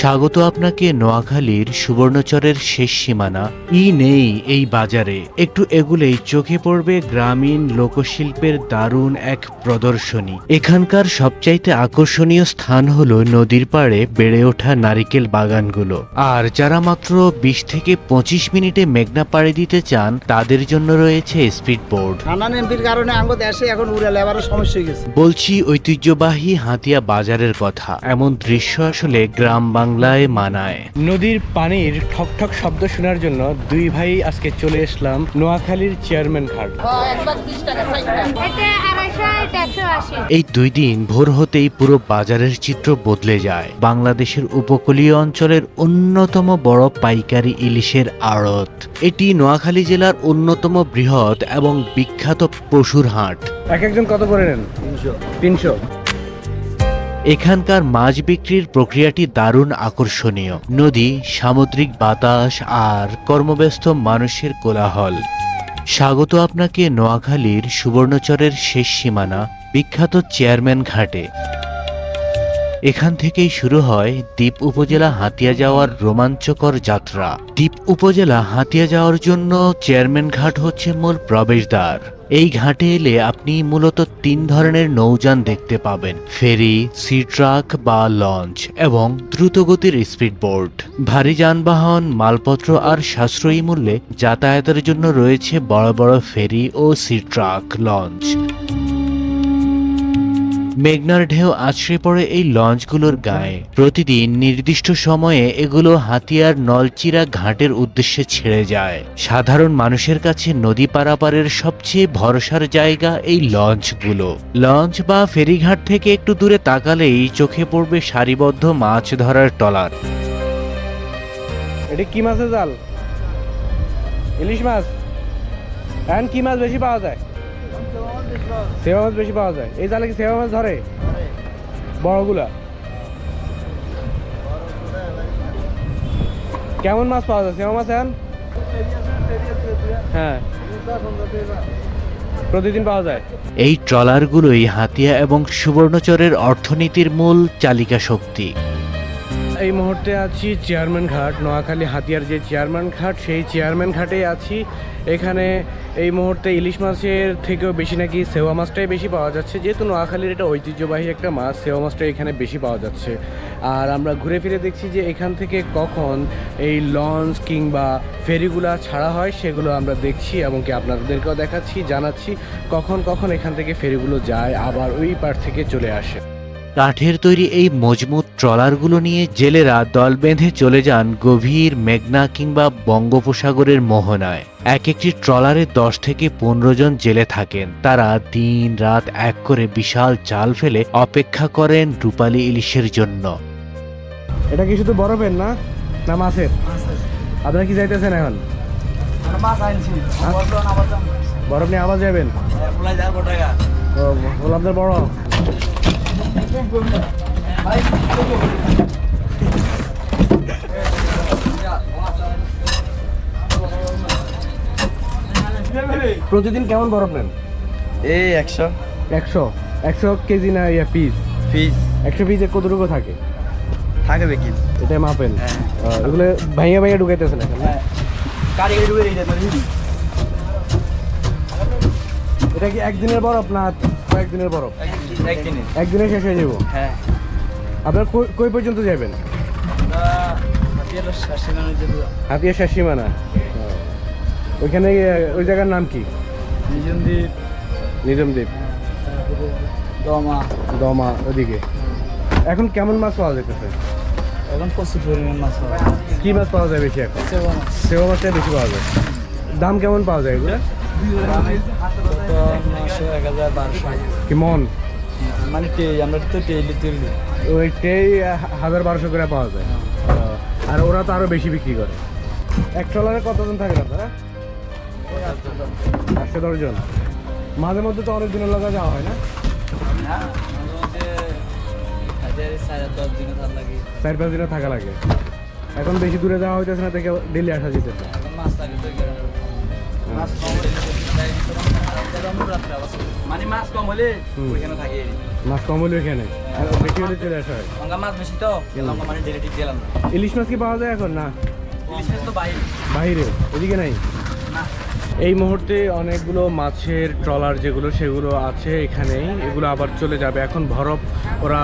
স্বাগত আপনাকে নোয়াখালীর সুবর্ণচরের শেষ সীমানা নেই এই বাজারে। একটু এগুলেই চোখে পড়বে গ্রামীণ লোকশিল্পের দারুণ এক প্রদর্শনী। এখানকার সবচাইতে আকর্ষণীয় স্থান হলো নদীর পাড়ে বেড়ে ওঠা নারিকেল বাগানগুলো। আর যারা মাত্র ২০ থেকে ২৫ মিনিটে মেঘনা পাড়ি দিতে চান তাদের জন্য রয়েছে স্পিড বোর্ড। এমপির কারণে আমাদের দেশে এখন উড়ে লেবারও সমস্যা হয়ে গেছে। বলছি ঐতিহ্যবাহী হাতিয়া বাজারের কথা। এমন দৃশ্য আসলে গ্রাম বাংলায় মানায়। নদীর পানির ঠকঠক শব্দ শোনার জন্য দুই ভাই আজকে চলে আসলাম নোয়াখালীর চেয়ারম্যান ঘাট। এই ২ দিন ভোর হতেই পুরো বাজারের চিত্র বদলে যায়। বাংলাদেশের উপকূলীয় অঞ্চলের অন্যতম বড় পাইকারি ইলিশের আড়ত। এটি নোয়াখালী জেলার অন্যতম বৃহৎ এবং বিখ্যাত পশুর হাট। একজন কত করে নেন? ৩০০। এখানকার মাছ বিক্রির প্রক্রিয়াটি দারুণ আকর্ষণীয়। নদী, সামুদ্রিক বাতাস আর কর্মব্যস্ত মানুষের কোলাহল। স্বাগত আপনাকে নোয়াখালীর সুবর্ণচরের শেষ সীমানা বিখ্যাত চেয়ারম্যান ঘাটে। এখান থেকেই শুরু হয় দ্বীপ উপজেলা হাতিয়া যাওয়ার রোমাঞ্চকর যাত্রা। দ্বীপ উপজেলা হাতিয়া যাওয়ার জন্য চেয়ারম্যান ঘাট হচ্ছে মূল প্রবেশদ্বার। এই ঘাটে এলে আপনি মূলত ৩ ধরনের নৌযান দেখতে পাবেন: ফেরি, সি ট্রাক বা লঞ্চ এবং দ্রুতগতির স্পিডবোট। ভারী যানবাহন, মালপত্র আর সাশ্রয়ী মূল্যে যাতায়াতের জন্য রয়েছে বড় বড় ফেরি ও সি ট্রাক, লঞ্চ। মেঘনার ঢেউ আছড়ে পড়ে এই লঞ্চগুলোর গায়ে। প্রতিদিন নির্দিষ্ট সময়ে এগুলো হাতিয়ার নলচিরা ঘাটের উদ্দেশ্যে ছেড়ে যায়। সাধারণ মানুষের কাছে নদী পারাপারের সবচেয়ে ভরসার জায়গা এই লঞ্চগুলো। লঞ্চ বা ফেরিঘাট থেকে একটু দূরে তাকালেই চোখে পড়বে সারিবদ্ধ মাছ ধরার ট্রলার। এটা কি মাছের জাল? ইলিশ মাছ। এখন কি মাছ বেশি পাওয়া যায়? সেবা মাছ বেশি পাওয়া যায়। এই জালে কি সেবা মাছ ধরে? বড়গুলা কেমন মাছ পাওয়া যায়? সেবা মাছ এখন হ্যাঁ প্রতিদিন পাওয়া যায়। এই ট্রলারগুলোই হাতিয়া এবং সুবর্ণচরের অর্থনীতির মূল চালিকা শক্তি। এই মুহূর্তে আছি চেয়ারম্যান ঘাট, নোয়াখালী হাতিয়ার যে চেয়ারম্যান ঘাট, সেই চেয়ারম্যান ঘাটেই আছি। এখানে এই মুহূর্তে ইলিশ মাছের থেকেও বেশি নাকি সেওয়া মাছটাই বেশি পাওয়া যাচ্ছে। যেহেতু নোয়াখালীর এটা ঐতিহ্যবাহী একটা মাছ, সেওয়া মাছটা এখানে বেশি পাওয়া যাচ্ছে। আর আমরা ঘুরে ফিরে দেখছি যে এখান থেকে কখন এই লঞ্চ কিংবা ফেরিগুলা ছাড়া হয় সেগুলো আমরা দেখছি এবং কি আপনাদেরকেও দেখাচ্ছি, জানাচ্ছি কখন কখন এখান থেকে ফেরিগুলো যায় আবার ওই পার থেকে চলে আসে। কাঠের তৈরি এই মজবুত ট্রলারগুলো নিয়ে জেলেরা দল বেঁধে চলে যান গভীর মেঘনা কিংবা বঙ্গোপসাগরের মোহনায়। এক একটি ট্রলারে ১০ থেকে ১৫ জন জেলে থাকেন। তারা দিন রাত এক করে বিশাল জাল ফেলে অপেক্ষা করেন রূপালী ইলিশের জন্য। এটা কি শুধু বরফের না না মাছের? আপনারা কি যাইতেছেন এখন? বরফ নিয়ে আবার যাবেন? আপনার বড় প্রতিদিন কেমন বরফ নেন? এই ১০০ ১০০ কেজি না ইয়া পিস? পিস ১০০ পিসে কতটুকু থাকে? থাকে দেখি এটা মাপেন? এগুলো ভাইয়া ভাইয়া ঢুকাইতেছেন এখন? এটা কি একদিনের বরফ না কয়েকদিনের বরফ? একদিনে শেষ হয়ে যাবো। হ্যাঁ। আপনার কই পর্যন্ত যাবেন? হাতিয়া শেষ সীমানা। ওইখানে ওই জায়গার নাম কি? নিজমদ্বীপ, দমা ওদিকে। এখন কেমন মাছ পাওয়া যাইতেছে? এখন প্রচুর পরিমাণ মাছ পাওয়া যায়। কি মাছ পাওয়া যায় বেশি এখন? সেবা মাছটাই বেশি পাওয়া যায়। দাম কেমন পাওয়া যায় এগুলো? ১০০০ কি মন? মানে আমরা তো টেইলি তুলি, ওইটাই ১০০০-১২০০ করে পাওয়া যায়। আর ওরা তো আরো বেশি বিক্রি করে। এক ট্রলারে কতজন থাকে আপনারা? ৮১০ জন। মাঝে মধ্যে তো অনেক দিনের লগা যাওয়া হয় না? ৪-৫ দিনে থাকা লাগে। এখন বেশি দূরে যাওয়া হইতেছে না, দেখে ডেলি আসা যেতেছে। মানে মাছ কম হলে হুম। ওইখানে থাকে মাছ কম হলে এখানে আর বেশি হলে চলে আসা হয়। লঙ্কা মাছ বেশি তো লঙ্কা মানে ডেলিটি গেলাম না ইলিশ মাছ কি পাওয়া যায় এখন? না, ইলিশ মাছ তো বাইরে বাইরে, এদিকে নাই। না এই মুহূর্তে অনেকগুলো মাছের ট্রলার যেগুলো সেগুলো আছে এখানেই, এগুলো আবার চলে যাবে। এখন বরফ ওরা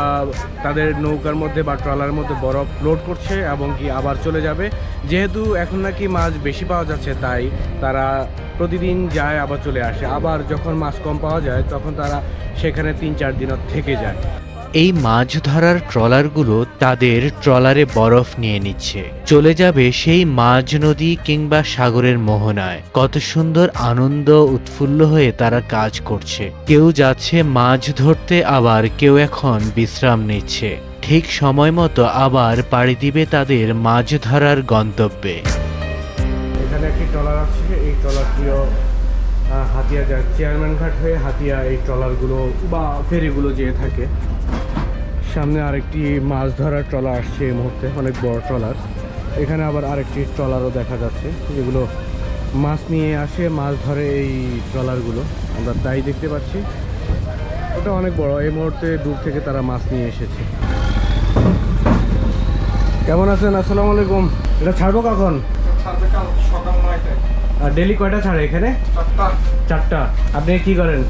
তাদের নৌকার মধ্যে বা ট্রলার মধ্যে বরফ লোড করছে এবং কি আবার চলে যাবে। যেহেতু এখন নাকি মাছ বেশি পাওয়া যাচ্ছে তাই তারা প্রতিদিন যায় আবার চলে আসে। আবার যখন মাছ কম পাওয়া যায় তখন তারা সেখানে 3-4 দিন থেকে যায়। এই মাছ ধরার ট্রলারগুলো তাদের ট্রলারে বরফ নিয়ে নিচ্ছে, চলে যাবে সেই মাঝ নদী কিংবা সাগরের মোহনায়। কত সুন্দর আনন্দ উৎফুল্ল হয়ে তারা কাজ করছে। কেউ যাচ্ছে মাছ ধরতে, আবার কেউ এখন বিশ্রাম নিচ্ছে। ঠিক সময় মতো আবার পাড়ি দিবে তাদের মাছ ধরার গন্তব্যে। এখানে একটি ট্রলার আছে, এই ট্রলারটিও হাতিয়া যায়। চেয়ারম্যান ঘাট হয়ে হাতিয়া এই ট্রলারগুলো বা ফেরিগুলো যেয়ে থাকে। সামনে আরেকটি মাছ ধরার ট্রলার আসছে এই মুহূর্তে, অনেক বড় ট্রলার। এখানে আবার আরেকটি ট্রলারও দেখা যাচ্ছে, যেগুলো মাছ নিয়ে আসে, মাছ ধরে এই ট্রলারগুলো আমরা তাই দেখতে পাচ্ছি। ওটা অনেক বড়, এই মুহূর্তে দূর থেকে তারা মাছ নিয়ে এসেছে। কেমন আছেন? আসসালামু আলাইকুম। এটা ছাড়বো কখন? সকাল 9টায়। আর ডেলি কয়টা ছাড়ে এখানে? 4টা। আপনি কি করেন?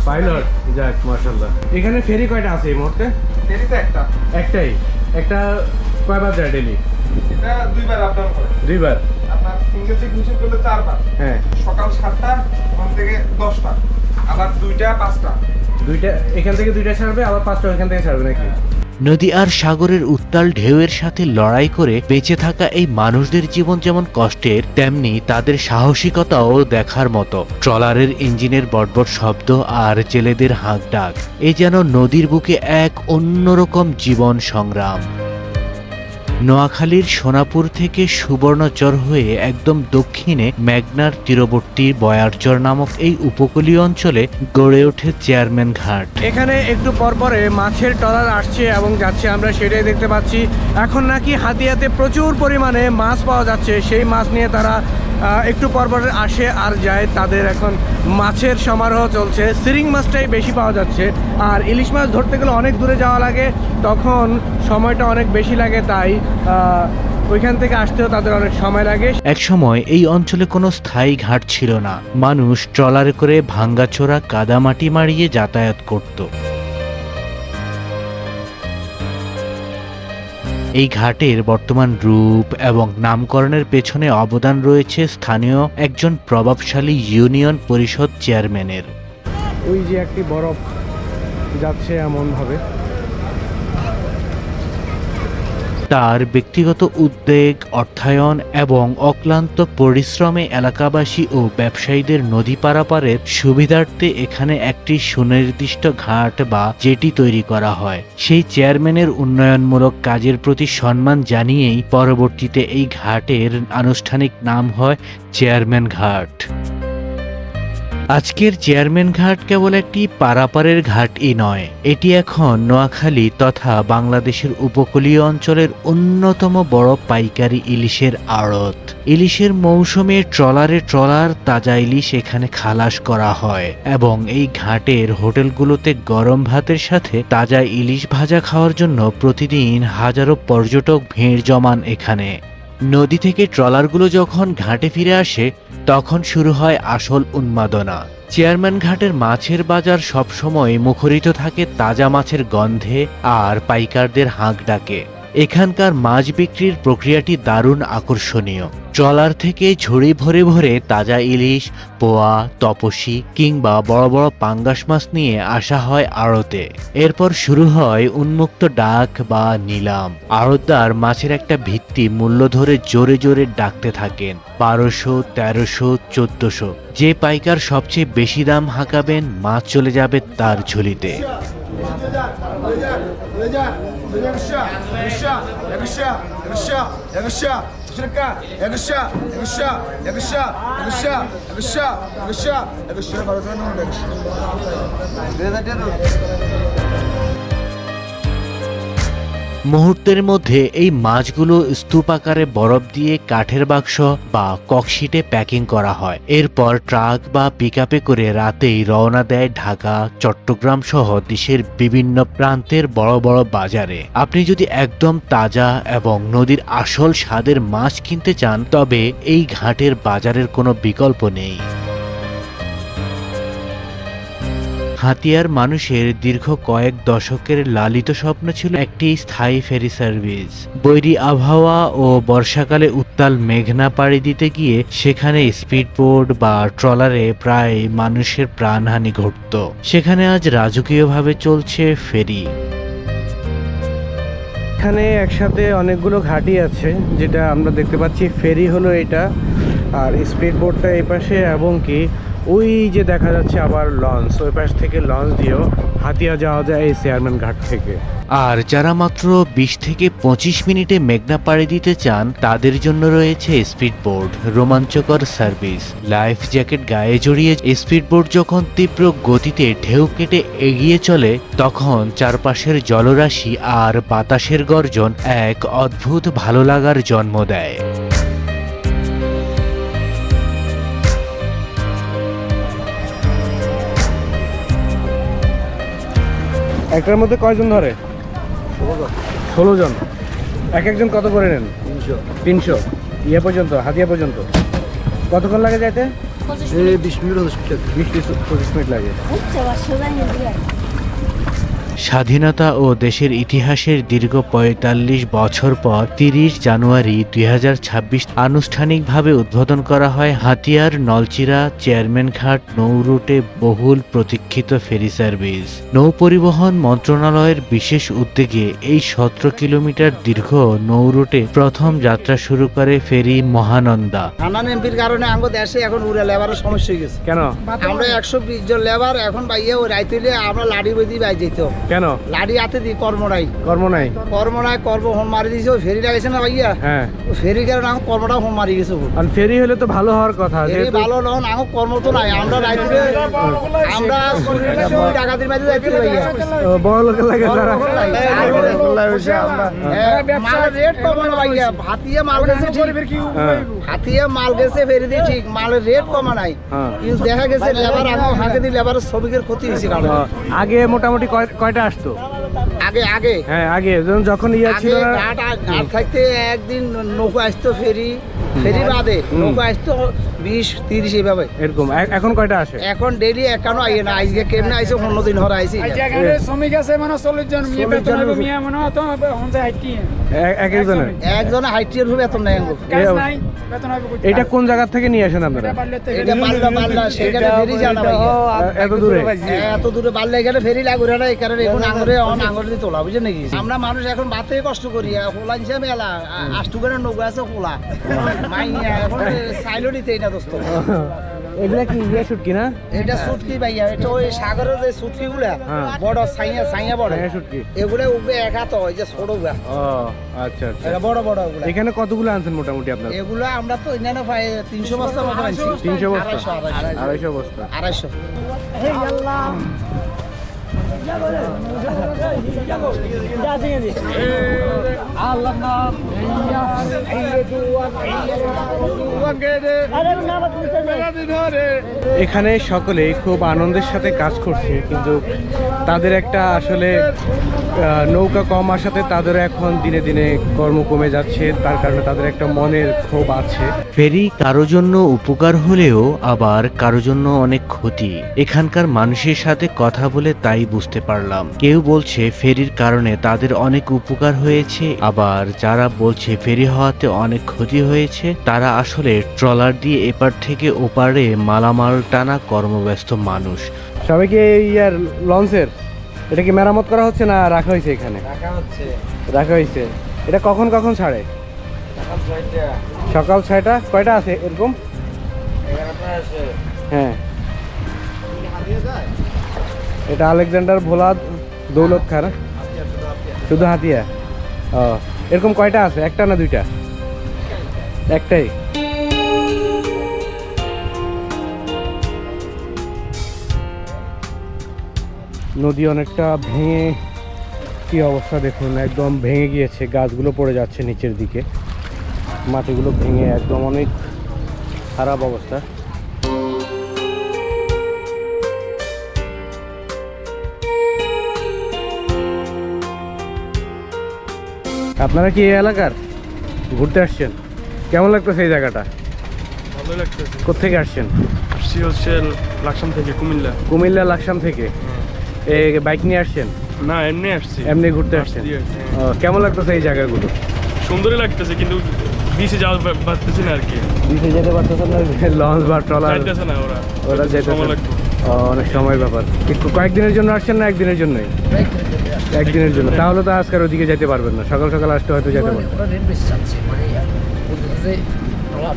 পাইলট। যাক, মাশাআল্লাহ। এখানে ফেরি কয়টা আছে এই মুহূর্তে? ফেরিতে একটা, একটাই। একটা কয়বার যায় ডেলি? এটা 2বার আপ ডাউন করে। 2বার। আপনার সিঙ্গেল সিট হিসেব করলে 4বার। হ্যাঁ, সকাল 7টা ওখান থেকে 10টা, আবার 2টা 5টা। দুইটা এখান থেকে 2টা ছাড়বে, আবার 5টা ওখান থেকে ছাড়বে নাকি? নদী আর সাগরের উত্তাল ঢেউয়ের সাথে লড়াই করে বেঁচে থাকা এই মানুষদের জীবন যেমন কষ্টের, তেমনি তাদের সাহসিকতাও দেখার মতো। ট্রলারের ইঞ্জিনের বটবট শব্দ আর জেলেদের হাঁক ডাক, এ যেন নদীর বুকে এক অন্যরকম জীবন সংগ্রাম। নোয়াখালীর সোনাপুর থেকে সুবর্ণচর হয়ে একদম দক্ষিণে মেঘনার তীরবর্তী বয়ারচর নামক এই উপকূলীয় অঞ্চলে গড়ে ওঠে চেয়ারম্যান ঘাট। এখানে একটু পরপরে মাছের ট্রলার আসছে এবং যাচ্ছে, আমরা সেটাই দেখতে পাচ্ছি। এখন নাকি হাতিয়াতে প্রচুর পরিমাণে মাছ পাওয়া যাচ্ছে, সেই মাছ নিয়ে তারা একটু পরপর আসে আর যায়। তাদের এখন মাছের সমারোহ চলছে। সিরিং মাছটাই বেশি পাওয়া যাচ্ছে, আর ইলিশ মাছ ধরতে গেলে অনেক দূরে যাওয়া লাগে, তখন সময়টা অনেক বেশি লাগে, তাই ওইখান থেকে আসতেও তাদের অনেক সময় লাগে। একসময় এই অঞ্চলে কোনো স্থায়ী ঘাট ছিল না। মানুষ ট্রলারে করে ভাঙ্গাচোরা কাদামাটি মারিয়ে যাতায়াত করত। এই ঘাটের বর্তমান রূপ এবং নামকরণের পেছনে অবদান রয়েছে স্থানীয় একজন প্রভাবশালী ইউনিয়ন পরিষদ চেয়ারম্যানের। ওই যে একটি বরফ যাচ্ছে এমনভাবে। তার ব্যক্তিগত উদ্যোগ, অর্থায়ন এবং অক্লান্ত পরিশ্রমে এলাকাবাসী ও ব্যবসায়ীদের নদী পারাপারের সুবিধার্থে এখানে একটি সুনির্দিষ্ট ঘাট বা জেটি তৈরি করা হয়। সেই চেয়ারম্যানের উন্নয়নমূলক কাজের প্রতি সম্মান জানিয়েই পরবর্তীতে এই ঘাটের আনুষ্ঠানিক নাম হয় চেয়ারম্যান ঘাট। আজকের চেয়ারম্যান ঘাট কেবল একটি পারাপারের ঘাটই নয়, এটি এখন নোয়াখালী তথা বাংলাদেশের উপকূলীয় অঞ্চলের অন্যতম বড় পাইকারি ইলিশের আড়ত। ইলিশের মৌসুমে ট্রলারে ট্রলার তাজা ইলিশ এখানে খালাস করা হয় এবং এই ঘাটের হোটেলগুলোতে গরম ভাতের সাথে তাজা ইলিশ ভাজা খাওয়ার জন্য প্রতিদিন হাজারো পর্যটক ভিড় জমান এখানে। নদী থেকে ট্রলারগুলো যখন ঘাটে ফিরে আসে তখন শুরু হয় আসল উন্মাদনা। চেয়ারম্যান ঘাটের মাছের বাজার সবসময় মুখরিত থাকে তাজা মাছের গন্ধে আর পাইকারদের হাঁক ডাকে। এখানকার মাছ বিক্রির প্রক্রিয়াটি দারুণ আকর্ষণীয়। ট্রলার থেকে ঝুড়ি ভরে ভরে তাজা ইলিশ, পোয়া, তপসী কিংবা বড় বড় পাঙ্গাস মাছ নিয়ে আসা হয় আড়তে। এরপর শুরু হয় উন্মুক্ত ডাক বা নিলাম। আড়তদার মাছের একটা ভিত্তি মূল্য ধরে জোরে জোরে ডাকতে থাকেন, 1200, 1300, 1400। যে পাইকার সবচেয়ে বেশি দাম হাঁকাবেন, মাছ চলে যাবে তার ঝুলিতে। মুহূর্তের মধ্যে এই মাছগুলো স্তূপ আকারে বরফ দিয়ে কাঠের বাক্স বা ককশিটে প্যাকিং করা হয়। এরপর ট্রাক বা পিকআপে করে রাতেই রওনা দেয় ঢাকা, চট্টগ্রাম সহ দেশের বিভিন্ন প্রান্তের বড় বড় বাজারে। আপনি যদি একদম তাজা এবং নদীর আসল স্বাদের মাছ কিনতে চান তবে এই ঘাটের বাজারের কোনো বিকল্প নেই। হাতিয়ার মানুষের দীর্ঘ কয়েক দশকের লালিত স্বপ্ন ছিল একটি স্থায়ী ফেরি সার্ভিস। বৈরী আবহাওয়া ও বর্ষাকালে উত্তাল মেঘনা পাড়ি দিতে গিয়ে সেখানে স্পিডবোট বা ট্রলারে প্রায় মানুষের প্রাণহানি ঘটত। সেখানে আজ রাজকীয়ভাবে চলছে ফেরি। এখানে একসাথে অনেকগুলো ঘাঁটি আছে, যেটা আমরা দেখতে পাচ্ছি। ফেরি হলো এটা, আর স্পিড বোটটা এই পাশে, এবং কি ওই যে দেখা যাচ্ছে আবার লঞ্চ, ওই পাশ থেকে লঞ্চ দিয়েও হাতিয়া যাওয়া যায় এই চেয়ারম্যান ঘাট থেকে। আর যারা মাত্র 20 থেকে 25 মিনিটে মেঘনা পাড়ি দিতে চান তাদের জন্য রয়েছে স্পিডবোট, রোমাঞ্চকর সার্ভিস। লাইফ জ্যাকেট গায়ে জড়িয়ে স্পিডবোট যখন তীব্র গতিতে ঢেউ কেটে এগিয়ে চলে তখন চারপাশের জলরাশি আর বাতাসের গর্জন এক অদ্ভুত ভালো লাগার জন্ম দেয়। একটার মধ্যে কয়জন ধরে? 16 জন। একজন কত করে নেন? 300। ইয়ে পর্যন্ত, হাতিয়া পর্যন্ত কতক্ষণ লাগে যাইতে? 20 মিনিট 20-25 মিনিট লাগে। স্বাধীনতা ও দেশের ইতিহাসের দীর্ঘ 45 বছর পর 30 জানুয়ারি 2026 আনুষ্ঠানিকভাবে উদ্বোধন করা হয় হাতিয়ার নলচিরা চেয়ারম্যান ঘাট নৌ রুটে বহুল প্রতীক্ষিত ফেরি সার্ভিস। নৌ পরিবহন মন্ত্রণালয়ের বিশেষ উদ্যোগে এই 17 কিলোমিটার দীর্ঘ নৌ রুটে প্রথম যাত্রা শুরু করে ফেরি মহানন্দা। হান্নান এমপির কারণে আমাদের দেশে এখন উড়ে লেবারের সমস্যা হয়ে গেছে। কেন? আমরা 120 জন লেবার এখন বাইয়ে ওই রাইতুলে আমরা লাড়ি বই বাই যেত। কেন? লাড়ি হাতে দিই কর্ম নাই কর্ম হোম মারি দিয়েছে। ওই ফেরি লাগাইছে না ভাইয়া, হ্যাঁ, ওই ফেরির কারণে এখন কর্মটা হোম মারি গেছে। আর ফেরি হলে তো ভালো হওয়ার কথা। ফেরি যেহেতু ভালো নন, এখন কর্ম তো নাই। আমরা রাইতুলে আমরা টাকাদের মাঝে যাইতে ভাইয়া বড় লোকের লাগে যারা। মালের রেট কম না ভাইয়া। হাতিয়া মাল গেছে ঠিক, হাতিয়া মাল গেছে ফেরি দিয়ে ঠিক, মালের রেট কমা নাই। কিন্তু দেখা গেছে লেবার এখন হাতে দিয়ে লেবারের শ্রমিকের ক্ষতি হয়েছে। কারণ আগে মোটামুটি কয়টা আসতো? আগে আগে যখন ইয়ে ছিল না, ঘাট থাকতে একদিন নৌকা আসতো, ফেরি বাদে নৌকা আসতো 20-30 এইভাবে এরকম। এখন কয়টা আসে? এখন ডেইলি একানো আইয়ে না। আজকে কেমনে আইছে 15 দিন হরে আইছি। শ্রমিক আছে মানে 40 জন মিয়া বেতন হবে মিয়া মানে তো হনছে হাইটি একজনের একজনের হাইটির হবে বেতন নাই। কাজ নাই, বেতন হবে কই? এটা কোন জায়গা থেকে নিয়ে আসেন আপনারা? এটা বাল্লা সেখানে ফেরি জানা ভাইয়া। এত দূরে? এত দূরে বাল্লা এখানে ফেরি লাগুরে না। এই কারণে এখন আঙুরে দিয়ে তোলা, বুঝছেন নাকি? আমরা মানুষ এখন বাতে কষ্ট করি। হোলা হিসাবে মেলা আষ্টুগানের নৌকা আছে হোলা মাইয়া এখন সাইলো নিতে এটা দোস্ত। এগুলা কি ইয়ে শুটকি না? এটা সুটকি ভাইয়া। এটা ওই সাগরের যে সুটকি গুলা বড় সাইয়া বড় শুটকি, এগুলো উঠবে এক হাত হয় যে ছোট গুলা। ও আচ্ছা আচ্ছা। এটা বড় বড় গুলা। এখানে কতগুলো আনছেন মোটামুটি আপনারা? এগুলো আমরা তো এখানে প্রায় 300 বস্তা মতো আনছি। 300 বস্তা? 250 বস্তা। 250। এখানে সকলেই খুব আনন্দের সাথে কাজ করছে, কিন্তু তাদের একটা আসলে নৌকা কম আসাতে তাদের এখন দিনে দিনে কর্ম কমে যাচ্ছে। তার কারণে তাদের একটা মনের ক্ষোভ আছে। ফেরি কারো জন্য উপকার হলেও আবার কারো জন্য অনেক ক্ষতি। এখানকার মানুষের সাথে কথা বলে তাই বুঝতে পারলাম। কেউ বলছে ফেরির কারণে তাদের অনেক উপকার হয়েছে, আবার যারা বলছে ফেরি হওয়াতে অনেক ক্ষতি হয়েছে তারা আসলে ট্রলার দিয়ে এপার থেকে ওপারে মালামাল টানা কর্মব্যস্ত মানুষ। সবাইকে ইয়ার লঞ্চের এটা কি মেরামত করা হচ্ছে না রাখা হয়েছে? এখানে রাখা হয়েছে। এটা কখন ছাড়ে? সকাল 6টা। কয়টা আছে এরকম? হ্যাঁ, এটা আলেকজান্ডার ভোলা দৌলত খার, শুধু হাতিয়া। ও এরকম কয়টা আছে? একটা না দুইটা? একটাই। নদী অনেকটা ভেঙে কি অবস্থা দেখুন, একদম ভেঙে গিয়েছে, গাছগুলো পড়ে যাচ্ছে নিচের দিকে, মাটিগুলো ভেঙে একদম অনেক খারাপ অবস্থা। আপনারা কি এই এলাকার ঘুরতে আসছেন? কেমন লাগতেছে এই জায়গাটা? ভালো লাগতেছে। কোত্থেকে আসছেন? আসছি হচ্ছে লাকসাম থেকে, কুমিল্লা। কুমিল্লা লাকসাম থেকে। এই বাইক নিয়ে আসছেন? না, এমনি আসছি। এমনি ঘুরতে আসছেন? ও, কেমন লাগতেছে এই জায়গাগুলো? সুন্দরই লাগতেছে, কিন্তু বিচে যাওয়া পারতেছি না আর কি। বিচে যেতে পারতেছেন না? লঞ্চ বা ট্রলার যাইতেছে না ওরা, ওরা যেতে সময় লাগবে। অনেক সময়ের ব্যাপার। একটু কয়েকদিনের জন্য আসছেন না একদিনের জন্যই? একদিনের জন্য। তাহলে তো আজকের ওদিকে যেতে পারবেন না, সকাল সকাল আসতে হয়তো যেতে পারবেন। ওরা রেট বেশি চাচ্ছে, মানে বলতেছে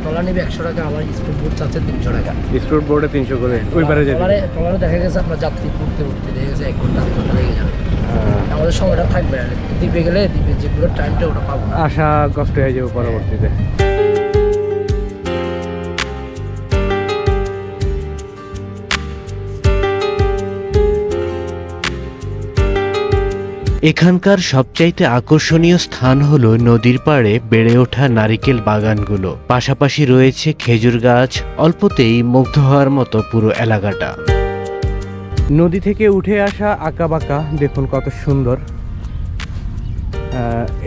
ট্রলার নেবে 100 টাকা, আমার স্পিড বোট চাচ্ছে 300 টাকা। স্পিড বোর্ডে 300 করে ওই পারে যেতে। ট্রলারে দেখা গেছে আপনার যাত্রী উঠতে দেখা গেছে 1 ঘন্টা 2 ঘন্টা লেগে যাবে। আমাদের সময়টা থাকবে না, দ্বীপে গেলে দ্বীপে যেগুলো টাইমটা ওটা পাবো না, আসা কষ্ট হয়ে যাবে পরবর্তীতে। এখানকার সবচাইতে আকর্ষণীয় স্থান হলো নদীর পাড়ে বেড়ে ওঠা নারিকেল বাগানগুলো, পাশাপাশি রয়েছে খেজুর গাছ। অল্পতেই মুগ্ধ হওয়ার মতো পুরো এলাকাটা। নদী থেকে উঠে আসা আঁকাবাঁকা দেখুন কত সুন্দর।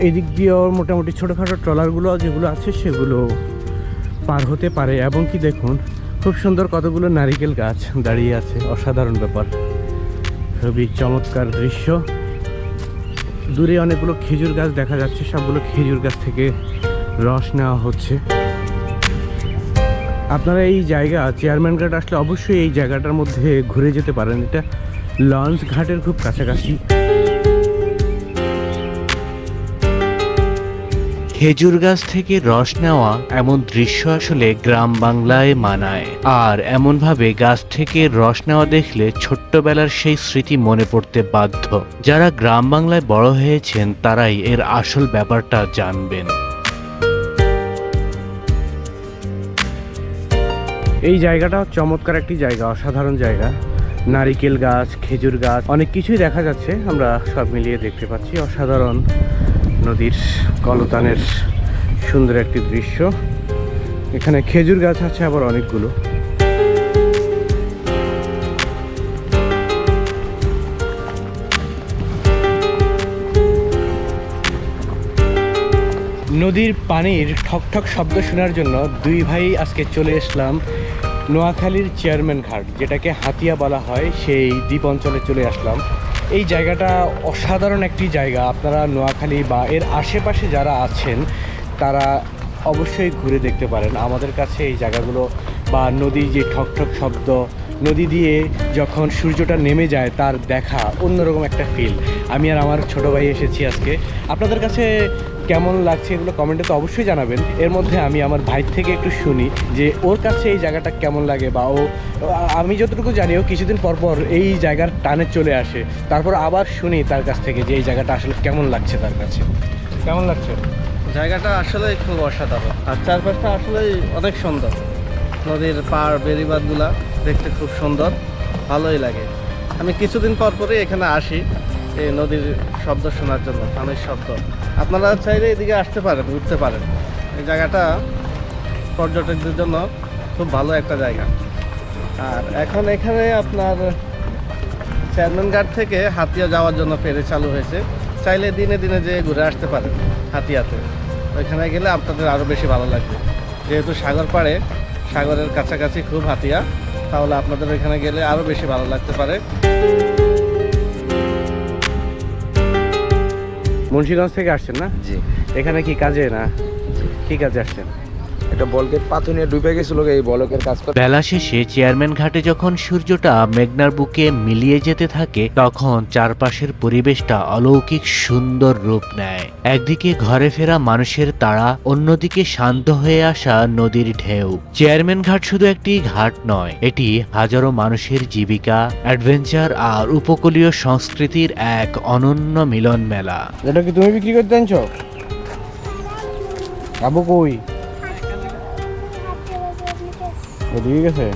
এই দিক দিয়েও মোটামুটি ছোটোখাটো ট্রলারগুলো যেগুলো আছে সেগুলো পার হতে পারে। এবং কি দেখুন খুব সুন্দর কতগুলো নারিকেল গাছ দাঁড়িয়ে আছে, অসাধারণ ব্যাপার, খুবই চমৎকার দৃশ্য। দূরে অনেকগুলো খেজুর গাছ দেখা যাচ্ছে, সবগুলো খেজুর গাছ থেকে রস নেওয়া হচ্ছে। আপনারা এই জায়গা চেয়ারম্যান ঘাট আসলে অবশ্যই এই জায়গাটার মধ্যে ঘুরে যেতে পারেন। এটা লঞ্চ ঘাটের খুব কাছাকাছি। খেজুর গাছ থেকে রস নেওয়া এমন দৃশ্য আসলে গ্রাম বাংলায় মানায়। আর এমনভাবে গাছ থেকে রস নেওয়া দেখলে ছোট্টবেলার সেই স্মৃতি মনে পড়তে বাধ্য। যারা গ্রাম বাংলায় বড় হয়েছেন তারাই এর আসল ব্যাপারটা জানবেন। এই জায়গাটা চমৎকার একটি জায়গা, অসাধারণ জায়গা। নারিকেল গাছ, খেজুর গাছ, অনেক কিছুই দেখা যাচ্ছে, আমরা সব মিলিয়ে দেখতে পাচ্ছি। অসাধারণ নদীর কলতানের সুন্দর একটি দৃশ্য। এখানে খেজুর গাছ আছে আবার অনেকগুলো। নদীর পানির ঠকঠক শব্দ শোনার জন্য দুই ভাই আজকে চলে আসলাম নোয়াখালীর চেয়ারম্যান ঘাট, যেটাকে হাতিয়া বলা হয়, সেই দ্বীপ অঞ্চলে চলে আসলাম। এই জায়গাটা অসাধারণ একটি জায়গা। আপনারা নোয়াখালী বা এর আশেপাশে যারা আছেন তারা অবশ্যই ঘুরে দেখতে পারেন। আমাদের কাছে এই জায়গাগুলো বা নদীর যে ঠকঠক শব্দ, নদী দিয়ে যখন সূর্যটা নেমে যায় তার দেখা অন্যরকম একটা ফিল। আমি আর আমার ছোটো ভাই এসেছি আজকে। আপনাদের কাছে কেমন লাগছে এগুলো কমেন্টে তো অবশ্যই জানাবেন। এর মধ্যে আমি আমার ভাই থেকে একটু শুনি যে ওর কাছে এই জায়গাটা কেমন লাগে, বা আমি যতটুকু জানিও কিছুদিন পর পর এই জায়গার টানে চলে আসে। তারপর আবার শুনি তার কাছ থেকে যে এই জায়গাটা আসলে কেমন লাগছে তার কাছে। কেমন লাগছে? জায়গাটা আসলে খুব অসাধারণ, আর চারপাশটা আসলে অনেক সুন্দর। নদীর পাড় বেড়িবাঁধগুলা দেখতে খুব সুন্দর, ভালোই লাগে। আমি কিছুদিন পর পরই এখানে আসি এই নদীর শব্দ শোনার জন্য, পানির শব্দ। আপনারা চাইলে এদিকে আসতে পারেন, ঘুরতে পারেন। এই জায়গাটা পর্যটকদের জন্য খুব ভালো একটা জায়গা। আর এখন এখানে আপনার চেয়ারম্যান ঘাট থেকে হাতিয়া যাওয়ার জন্য ফেরি চালু হয়েছে। চাইলে দিনে দিনে যেয়ে ঘুরে আসতে পারেন হাতিয়াতে। ওইখানে গেলে আপনাদের আরও বেশি ভালো লাগবে, যেহেতু সাগর পাড়ে, সাগরের কাছাকাছি খুব হাতিয়া, তাহলে আপনাদের ওইখানে গেলে আরও বেশি ভালো লাগতে পারে। মুন্সিগঞ্জ থেকে আসছেন না? জি, এখানে কি কাজে না কি কাজে আসছেন? এটা বলকের পাতুনে ডুবে গেছিল, এই বলকের কাজ করে। বেলা শেষে চেয়ারম্যান ঘাটে যখন সূর্যটা মেঘনার বুকে মিলিয়ে যেতে থাকে তখন চারপাশের পরিবেশটা অলৌকিক সুন্দর রূপ নেয়। একদিকে ঘরে ফেরা মানুষের তাড়া, অন্যদিকে শান্ত হয়ে আসা নদীর ঢেউ। চেয়ারম্যান ঘাট শুধু একটি ঘাট নয়, এটি হাজারো মানুষের জীবিকা, অ্যাডভেঞ্চার আর উপকূলীয় সংস্কৃতির এক অনন্য মিলন মেলা। এটা কি তুমি বিক্রি করতে আনছো? আবু কই? ঠিক আছে।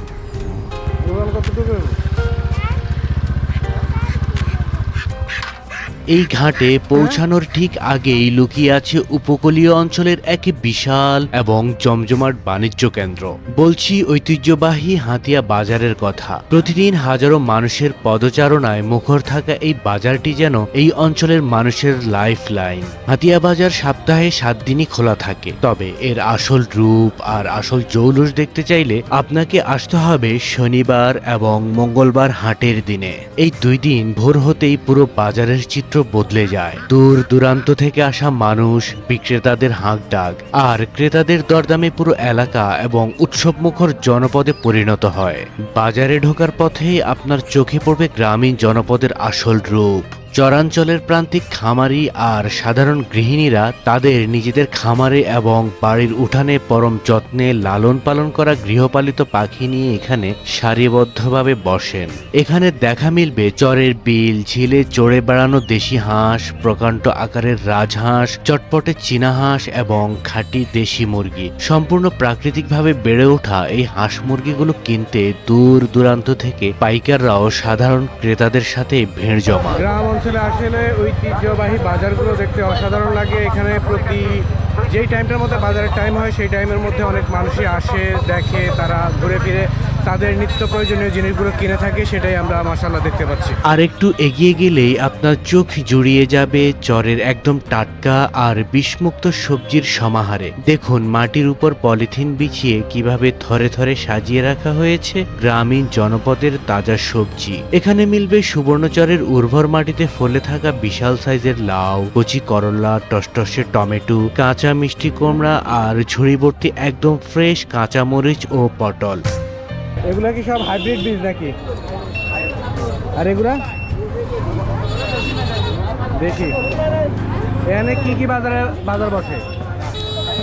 এই ঘাটে পৌঁছানোর ঠিক আগেই লুকিয়ে আছে উপকূলীয় অঞ্চলের এক বিশাল এবং জমজমাট বাণিজ্য কেন্দ্র। বলছি ঐতিহ্যবাহী হাতিয়া বাজারের কথা। প্রতিদিন হাজারো মানুষের পদচারণায় মুখর থাকা এই বাজারটি যেন এই অঞ্চলের মানুষের লাইফ লাইন। হাতিয়া বাজার সপ্তাহে 7 দিনই খোলা থাকে, তবে এর আসল রূপ আর আসল জৌলুস দেখতে চাইলে আপনাকে আসতে হবে শনিবার এবং মঙ্গলবার হাটের দিনে। এই 2 দিন ভোর হতেই পুরো বাজারের চিত্র বদলে যায়। দূর দূরান্ত থেকে আসা মানুষ, বিক্রেতাদের হাঁক ডাক আর ক্রেতাদের দরদামে পুরো এলাকা এবং উৎসবমুখর জনপদে পরিণত হয়। বাজারে ঢোকার পথেই আপনার চোখে পড়বে গ্রামীণ জনপদের আসল রূপ। চরাঞ্চলের প্রান্তিক খামারি আর সাধারণ গৃহিণীরা তাদের নিজেদের খামারে এবং বাড়ির উঠানে পরম যত্নে লালন পালন করা গৃহপালিত পাখি নিয়ে এখানে সারিবদ্ধভাবে বসেন। এখানে দেখা মিলবে চরের বিল ঝিলে চড়ে বেড়ানো দেশি হাঁস, প্রকাণ্ড আকারের রাজহাঁস, চটপটে চীনা হাঁস এবং খাঁটি দেশি মুরগি। সম্পূর্ণ প্রাকৃতিকভাবে বেড়ে ওঠা এই হাঁস মুরগিগুলো কিনতে দূর দূরান্ত থেকে পাইকাররাও সাধারণ ক্রেতাদের সাথে ভিড় জমা। গ্রাম অঞ্চলে আসলে ঐতিহ্যবাহী বাজারগুলো দেখতে অসাধারণ লাগে। এখানে প্রতি যেই টাইমটার মধ্যে বাজারের টাইম হয় সেই টাইমের মধ্যে অনেক মানুষই আসে, দেখে, তারা ঘুরে ফিরে তাদের নিত্য প্রয়োজনীয় জিনিসগুলো কিনে থাকে। সেটাই আমরা মাশাআল্লাহ দেখতে পাচ্ছি। আর একটু এগিয়ে গেলেই আপনার চোখ জুড়িয়ে যাবে চরের একদম টাটকা আর বিষমুক্ত সবজির সমাহারে। দেখুন মাটির উপর পলিথিন বিছিয়ে কিভাবে থরে থরে সাজিয়ে রাখা হয়েছে গ্রামীণ জনপদের তাজা সবজি। এখানে মিলবে সুবর্ণচরের উর্বর মাটিতে ফলে থাকা বিশাল সাইজের লাউ, কচি করলা, টসটসে টমেটো, কাঁচা মিষ্টি কুমড়া আর ঝুড়িভর্তি একদম ফ্রেশ কাঁচা মরিচ ও পটল। এগুলা কি সব হাইব্রিড বীজ নাকি? আর এগুলা দেখি এখানে কি কি বাজার বসে?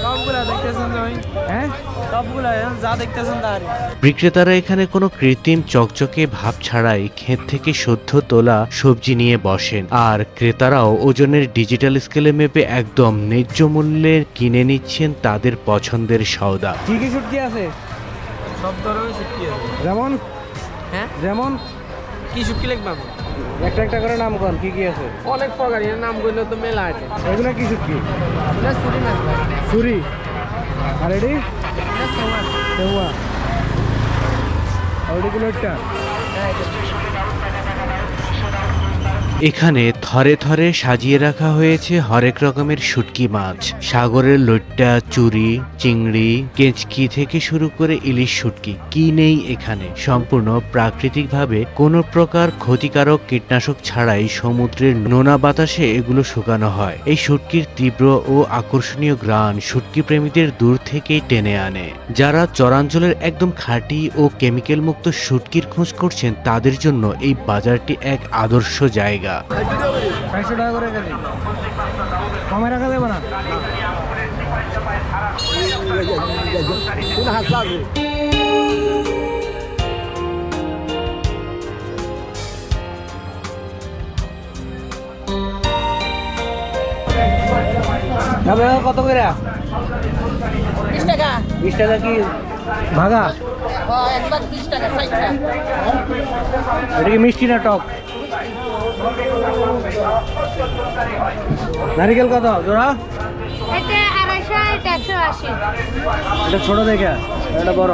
সবগুলা দেখতেছেন তো ভাই, হ্যাঁ, সবগুলা যা দেখতেছেন তার। বিক্রেতারা এখানে কোনো কৃত্রিম চকচকে ভাব ছাড়াই ক্ষেত থেকে সদ্য তোলা সবজি নিয়ে বসেন, আর ক্রেতারাও ওজনের ডিজিটাল স্কেলে মেপে একদম ন্যায্য মূল্যে কিনে নিচ্ছেন তাদের পছন্দের সওদা। কি কি শুটকি আছে? সব ধরনের শুটকি আছে। যেমন হ্যাঁ, যেমন কি শুটকি লিখবা? একটা একটা করে নাম কর, কি কি আছে? অনেক প্রকার, এর নাম করলে তো মেলা আছে। এগুলা কি শুটকি? এটা ছুরি না ভাই, ছুরি। আর এটি এটা সেওয়া। সেওয়া। আর এগুলো একটা হ্যাঁ, এটা এখানে থরে থরে সাজিয়ে রাখা হয়েছে হরেক রকমের শুটকি মাছ, সাগরের লইট্টা, চুরি, চিংড়ি, কেঁচকি থেকে শুরু করে ইলিশ শুটকি। কি নেই এখানে? সম্পূর্ণ প্রাকৃতিকভাবে কোনো প্রকার ক্ষতিকারক কীটনাশক ছাড়াই সমুদ্রের নোনা বাতাসে এগুলো শুকানো হয়। এই শুটকির তীব্র ও আকর্ষণীয় ঘ্রাণ শুটকি প্রেমীদের দূর থেকেই টেনে আনে। যারা চরাঞ্চলের একদম খাঁটি ও কেমিক্যাল মুক্ত শুটকির খোঁজ করছেন তাদের জন্য এই বাজারটি এক আদর্শ জায়গা। 500 টাকা করে কেজি। কমে রাখা যাবে না? কত করে? 20 টাকা। 20 টাকা কি ভাগা? একবার 20 টাকা 60 টাকা। এটা কি মিষ্টি না টক? নারিকেল কত জোড়া? এটা 250, এটা 180। এটা ছোট দেখে, এটা বড়।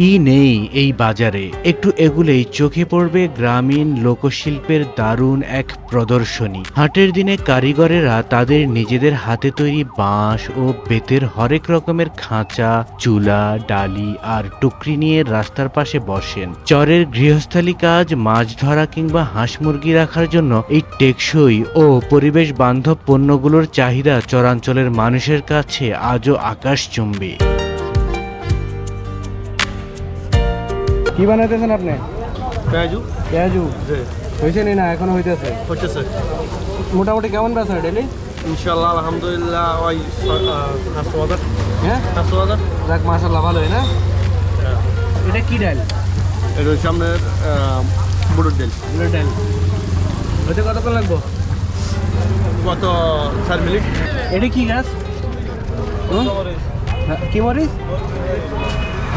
ই নেই এই বাজারে। একটু এগুলেই চোখে পড়বে গ্রামীণ লোকশিল্পের দারুণ এক প্রদর্শনী। হাটের দিনে কারিগরেরা তাদের নিজেদের হাতে তৈরি বাঁশ ও বেতের হরেক রকমের খাঁচা, চুলা, ডালি আর টুকরি নিয়ে রাস্তার পাশে বসেন। চরের গৃহস্থালী কাজ, মাছ ধরা কিংবা হাঁস মুরগি রাখার জন্য এই টেকসই ও পরিবেশ বান্ধব পণ্যগুলোর চাহিদা চরাঞ্চলের মানুষের কাছে আজও আকাশচুম্বী। কি বানাইতেছেন আপনি? পেঁয়াজু পেঁয়াজু হয়েছে নি? না এখনো হইতেছে। হচ্ছে স্যার, মোটামুটি কেমন বেচা ডেলি? ইনশাল্লাহ আলহামদুলিল্লাহ ওই 700,000। হ্যাঁ, 700,000। যাক মাশাআল্লাহ, ভালোই না? এটা কি ডাল? এটা হচ্ছে আপনার বুটের ডাল। বুটের ডাল। ওইটা কতক্ষণ লাগবো? কত 4 মিনিট। এটা কি গাছ? কি মরিচ?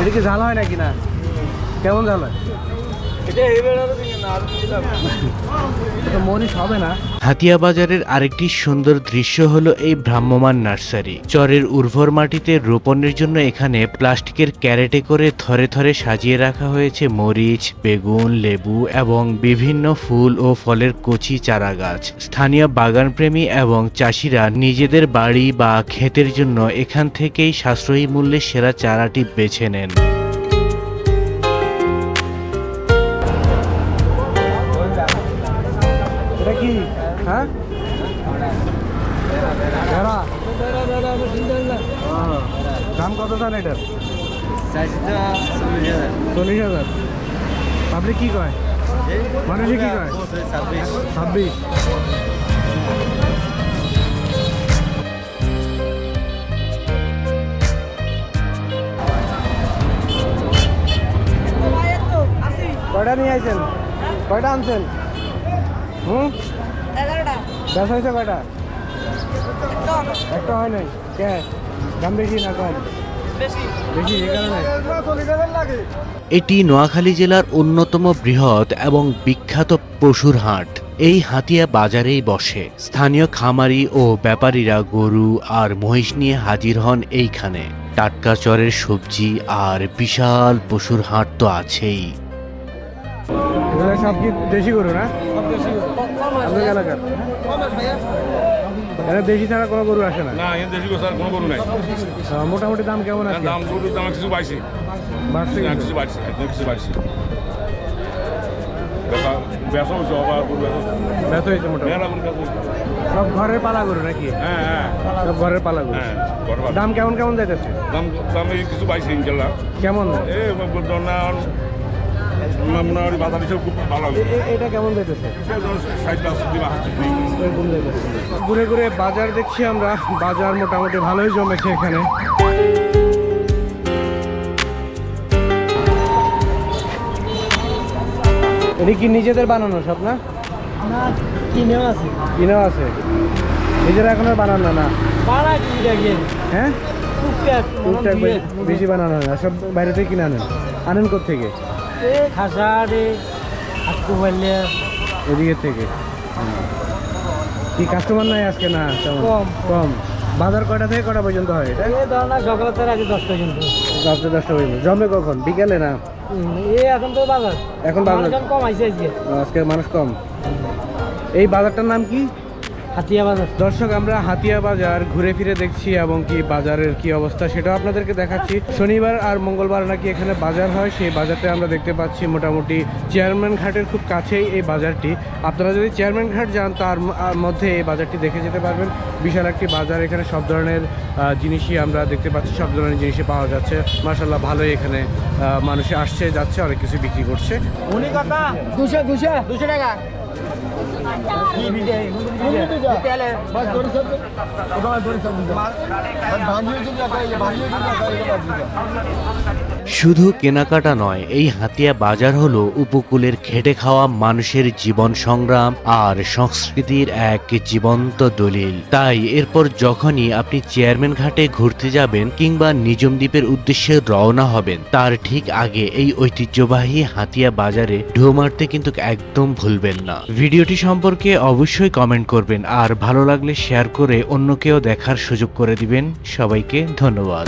এটা কি ঝাল হয় নাকি? না কেমন ঝাল হয়? এটা মরিচ হবে না। হাতিয়া বাজারের আরেকটি সুন্দর দৃশ্য হলো এই ভ্রাম্যমাণ নার্সারি। চরের উর্বর মাটিতে রোপণের জন্য এখানে প্লাস্টিকের ক্যারেটে করে থরে থরে সাজিয়ে রাখা হয়েছে মরিচ, বেগুন, লেবু এবং বিভিন্ন ফুল ও ফলের কচি চারা গাছ। স্থানীয় বাগানপ্রেমী এবং চাষিরা নিজেদের বাড়ি বা ক্ষেতের জন্য এখান থেকেই সাশ্রয়ী মূল্যে সেরা চারাটি বেছে নেন। এটা কি? হ্যাঁ, দাম কত চান এটার? 40,000। পাবলিক কি কয়? মানুষে কি কয়? 26। কয়টা নিয়ে আইছেন? কয়টা আনছেন? বেশ হয়েছে কয়টা? একটা হয় নাই। কে দাম বেশি না কম? বেশি, এই কারণে। এটি নোয়াখালী জেলার অন্যতম বৃহৎ এবং বিখ্যাত পশুর হাট। এই হাতিয়া বাজারেই বসে। স্থানীয় খামারি ও ব্যাপারীরা গরু আর মহিষ নিয়ে হাজির হন এইখানে। টাটকা চরের সবজি আর বিশাল পশুর হাট তো আছেই। এগুলো সব কি দেশি গরু না? আপনাদের এলাকার? এরা দেশি ছাড়া কোনো গরু আসে না? না, এখানে দেশি গোছ আর কোনো গরু নাই। মোটামুটি দাম কেমন আছে? দাম গরুর দাম কিছু বাড়ছে, বাড়ছে না কিছু? কিছু বাড়ছে, একদম কিছু বাড়ছে। ব্যবসা হচ্ছে, আবার গরু ব্যস্ত হয়েছে মোটামুটি। মেলা গরু ব্যবসা হচ্ছে। সব ঘরের পালা গরু নাকি? হ্যাঁ হ্যাঁ সব ঘরের পালা গরু। হ্যাঁ, বড় ভালো। দাম কেমন কেমন যাইতেছে? দাম এই কিছু বাড়ছে ইনশাল্লাহ। কেমন? আপনার বাজার হিসেবে খুব ভালো হবে। এটা কেমন যাইতেছে? 60-70 এরকম যাইতেছে। ঘুরে ঘুরে বাজার দেখছি আমরা। বাজার মোটামুটি ভালোই জমেছে এখানে। এটা কি নিজেদের বানানো সব না? কিনেও আছে। নিজেরা এখন আর বানানো না? হ্যাঁ, টুকটাক বেশি বানানো হয় না, সব বাইরে থেকে কিনে আনেন কোত্থেকে? ওদিকে থেকে। কি কাস্টমার নাই আজকে? না, কম। বাজার কয়টা থেকে কটা পর্যন্ত হয় এটা? সকালের আগে 10 পর্যন্ত। 10টা পর্যন্ত। জমে কখন? বিকেলে না? এখন তো বাজার, এখন বাজার কম আইছে আজকে। আজকে মানুষ কম। এই বাজারটার নাম কি? হাতিয়া বাজার। দর্শক, আমরা হাতিয়া বাজার ঘুরে ফিরে দেখছি এবং কি বাজারের কি অবস্থা সেটা আপনাদেরকে দেখাচ্ছি। শনিবার আর মঙ্গলবার নাকি এখানে বাজার হয়। সেই বাজারটা আমরা দেখতে পাচ্ছি মোটামুটি চেয়ারম্যান ঘাটের খুব কাছেই এই বাজারটি। আপনারা যদি চেয়ারম্যান ঘাট যান তার মধ্যে এই বাজারটি দেখে যেতে পারবেন। বিশাল একটি বাজার, এখানে সব ধরনের জিনিসই আমরা দেখতে পাচ্ছি, সব ধরনের জিনিসই পাওয়া যাচ্ছে। মাশাআল্লাহ, ভালোই এখানে মানুষে আসছে যাচ্ছে, অনেক কিছু বিক্রি করছে। 200 টাকা। শুধু কেনাকাটা নয়, এই হাতিয়া বাজার হলো উপকূলের খেটে খাওয়া মানুষের জীবন সংগ্রাম আর সংস্কৃতির এক জীবন্ত দলিল। তাই এরপর যখনই আপনি চেয়ারম্যান ঘাটে ঘুরতে যাবেন কিংবা নিজম দ্বীপের উদ্দেশ্যে রওনা হবেন, তার ঠিক আগে এই ঐতিহ্যবাহী হাতিয়া বাজারে ঢু মারতে কিন্তু একদম ভুলবেন না। ভিডিওটি সম্পর্কে অবশ্যই কমেন্ট করবেন আর ভালো লাগলে শেয়ার করে অন্যকেও দেখার সুযোগ করে দিবেন। সবাইকে ধন্যবাদ।